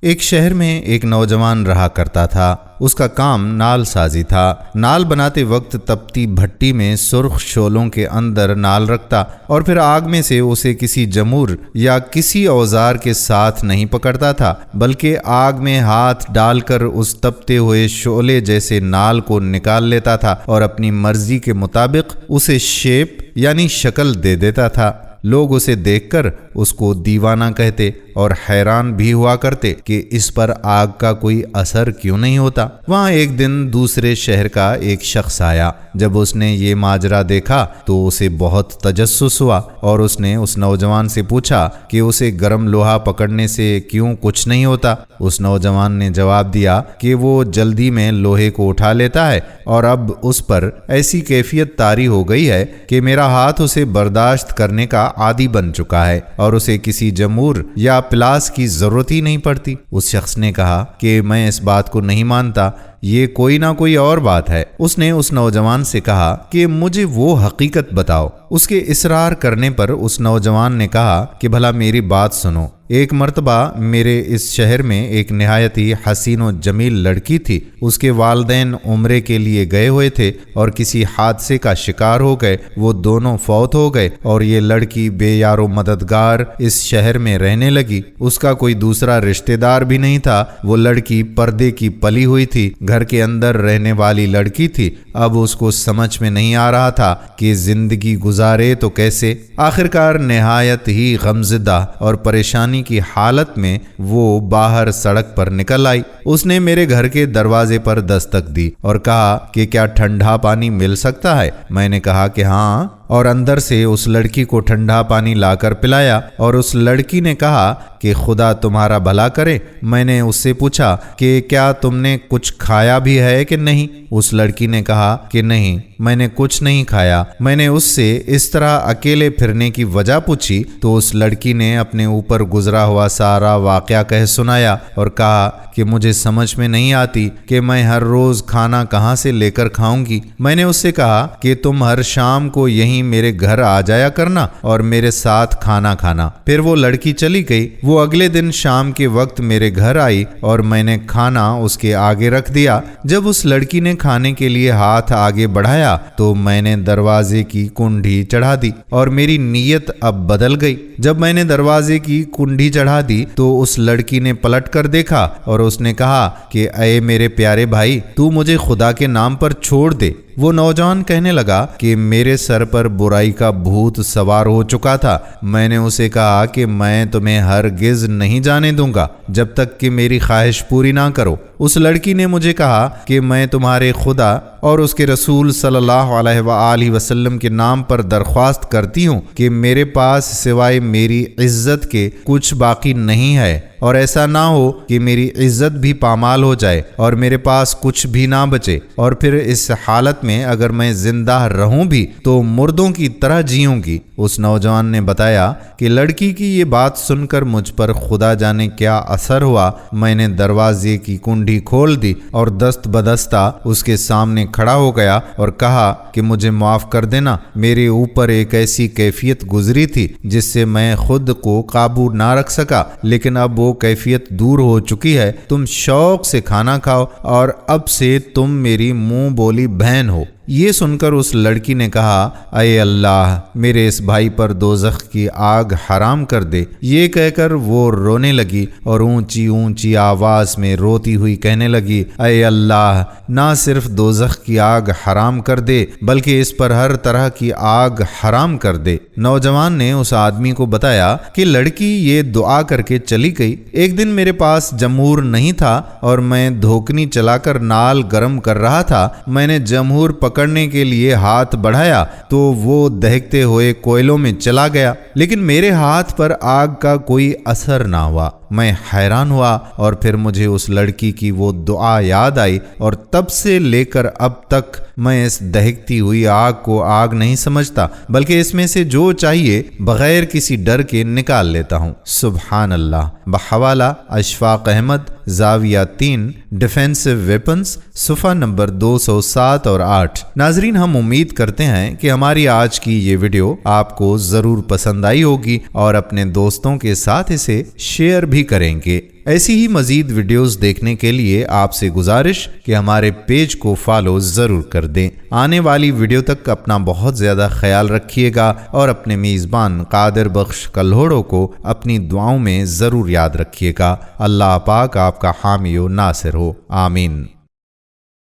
ایک شہر میں ایک نوجوان رہا کرتا تھا۔ اس کا کام نال سازی تھا۔ نال بناتے وقت تپتی بھٹی میں سرخ شعلوں کے اندر نال رکھتا اور پھر آگ میں سے اسے کسی جمور یا کسی اوزار کے ساتھ نہیں پکڑتا تھا، بلکہ آگ میں ہاتھ ڈال کر اس تپتے ہوئے شعلے جیسے نال کو نکال لیتا تھا اور اپنی مرضی کے مطابق اسے شیپ یعنی شکل دے دیتا تھا۔ لوگ اسے دیکھ کر اس کو دیوانہ کہتے اور حیران بھی ہوا کرتے کہ اس پر آگ کا کوئی اثر کیوں نہیں ہوتا۔ وہاں ایک دن دوسرے شہر کا ایک شخص آیا۔ جب اس نے یہ ماجرا دیکھا تو اسے بہت تجسس ہوا اور اس نے اس نوجوان سے پوچھا کہ اسے گرم لوہا پکڑنے سے کیوں کچھ نہیں ہوتا۔ اس نوجوان نے جواب دیا کہ وہ جلدی میں لوہے کو اٹھا لیتا ہے اور اب اس پر ایسی کیفیت طاری ہو گئی ہے کہ میرا ہاتھ اسے برداشت کرنے کا عادی بن چکا ہے اور اسے کسی جمور یا پلاس کی ضرورت ہی نہیں پڑتی۔ اس شخص نے کہا کہ میں اس بات کو نہیں مانتا، یہ کوئی نہ کوئی اور بات ہے۔ اس نے اس نوجوان سے کہا کہ مجھے وہ حقیقت بتاؤ۔ اس کے اصرار کرنے پر اس نوجوان نے کہا کہ بھلا میری بات سنو۔ ایک مرتبہ میرے اس شہر میں ایک نہایت ہی حسین و جمیل لڑکی تھی۔ اس کے والدین عمرے کے لیے گئے ہوئے تھے اور کسی حادثے کا شکار ہو گئے۔ وہ دونوں فوت ہو گئے اور یہ لڑکی بے یار و مددگار اس شہر میں رہنے لگی۔ اس کا کوئی دوسرا رشتہ دار بھی نہیں تھا۔ وہ لڑکی پردے کی پلی ہوئی تھی، گھر کے اندر رہنے والی لڑکی تھی۔ اب اس کو سمجھ میں نہیں آ رہا تھا کہ زندگی گزارے تو کیسے۔ آخرکار نہایت ہی غمزدہ اور پریشانی کی حالت میں وہ باہر سڑک پر نکل آئی۔ اس نے میرے گھر کے دروازے پر دستک دی اور کہا کہ کیا ٹھنڈا پانی مل سکتا ہے؟ میں نے کہا کہ ہاں، اور اندر سے اس لڑکی کو ٹھنڈا پانی لا کر پلایا اور اس لڑکی نے کہا کہ خدا تمہارا بھلا کرے۔ میں نے اس سے پوچھا کہ کیا تم نے کچھ کھایا بھی ہے کہ نہیں؟ اس لڑکی نے کہا کہ نہیں، میں نے کچھ نہیں کھایا۔ میں نے اس سے اس طرح اکیلے پھرنے کی وجہ پوچھی تو اس لڑکی نے اپنے اوپر گزرا ہوا سارا واقعہ کہہ سنایا اور کہا کہ مجھے سمجھ میں نہیں آتی کہ میں ہر روز کھانا کہاں سے لے کر کھاؤں گی۔ میں نے اس سے کہا کہ تم ہر شام کو یہیں میرے گھر آ جایا کرنا اور میرے ساتھ کھانا کھانا۔ پھر وہ لڑکی چلی گئی۔ وہ اگلے دن شام کے وقت میرے گھر آئی اور میں نے کھانا اس کے آگے رکھ دیا۔ جب اس لڑکی نے کھانے کے لیے ہاتھ آگے بڑھایا تو میں نے دروازے کی کنڈی چڑھا دی اور میری نیت اب بدل گئی۔ جب میں نے دروازے کی کنڈی چڑھا دی تو اس لڑکی نے پلٹ کر دیکھا اور اس نے کہا کہ اے میرے پیارے بھائی، تو مجھے خدا کے نام پر چھوڑ دے۔ وہ نوجوان کہنے لگا کہ میرے سر پر برائی کا بھوت سوار ہو چکا تھا۔ میں نے اسے کہا کہ میں تمہیں ہرگز نہیں جانے دوں گا جب تک کہ میری خواہش پوری نہ کرو۔ اس لڑکی نے مجھے کہا کہ میں تمہارے خدا اور اس کے رسول صلی اللہ علیہ وآلہ وسلم کے نام پر درخواست کرتی ہوں کہ میرے پاس سوائے میری عزت کے کچھ باقی نہیں ہے، اور ایسا نہ ہو کہ میری عزت بھی پامال ہو جائے اور میرے پاس کچھ بھی نہ بچے، اور پھر اس حالت میں اگر میں زندہ رہوں بھی تو مردوں کی طرح جیوں گی۔ اس نوجوان نے بتایا کہ لڑکی کی یہ بات سن کر مجھ پر خدا جانے کیا اثر ہوا۔ میں نے دروازے کی کنڈی کھول دی اور دست بدستہ اس کے سامنے کھڑا ہو گیا اور کہا کہ مجھے معاف کر دینا، میرے اوپر ایک ایسی کیفیت گزری تھی جس سے میں خود کو قابو نہ رکھ سکا، لیکن اب وہ کیفیت دور ہو چکی ہے۔ تم شوق سے کھانا کھاؤ اور اب سے تم میری منہ بولی بہن ہو۔ یہ سن کر اس لڑکی نے کہا اے اللہ، میرے اس بھائی پر دوزخ کی آگ حرام کر دے۔ یہ کہہ کر وہ رونے لگی اور اونچی اونچی آواز میں روتی ہوئی کہنے لگی اے اللہ، نہ صرف دوزخ کی آگ حرام کر دے بلکہ اس پر ہر طرح کی آگ حرام کر دے۔ نوجوان نے اس آدمی کو بتایا کہ لڑکی یہ دعا کر کے چلی گئی۔ ایک دن میرے پاس جمہور نہیں تھا اور میں دھوکنی چلا کر نال گرم کر رہا تھا۔ میں نے جمہور پکڑنے کے لیے ہاتھ بڑھایا تو وہ دہکتے ہوئے کوئلوں میں چلا گیا، لیکن میرے ہاتھ پر آگ کا کوئی اثر نہ ہوا۔ میں حیران ہوا اور پھر مجھے اس لڑکی کی وہ دعا یاد آئی، اور تب سے لے کر اب تک میں اس دہکتی ہوئی آگ کو آگ نہیں سمجھتا بلکہ اس میں سے جو چاہیے بغیر کسی ڈر کے نکال لیتا ہوں۔ سبحان اللہ۔ بحوالہ اشفاق احمد، زاویہ 3، ڈیفینسو ویپنز، صفحہ نمبر 207 اور 8۔ ناظرین، ہم امید کرتے ہیں کہ ہماری آج کی یہ ویڈیو آپ کو ضرور پسند آئی ہوگی اور اپنے دوستوں کے ساتھ اسے شیئر بھی کریں گے۔ ایسی ہی مزید ویڈیوز دیکھنے کے لیے آپ سے گزارش کہ ہمارے پیج کو فالو ضرور کر دیں۔ آنے والی ویڈیو تک اپنا بہت زیادہ خیال رکھیے گا اور اپنے میزبان قادر بخش کلہوڑو کو اپنی دعاؤں میں ضرور یاد رکھیے گا۔ اللہ پاک آپ کا حامی و ناصر ہو، آمین۔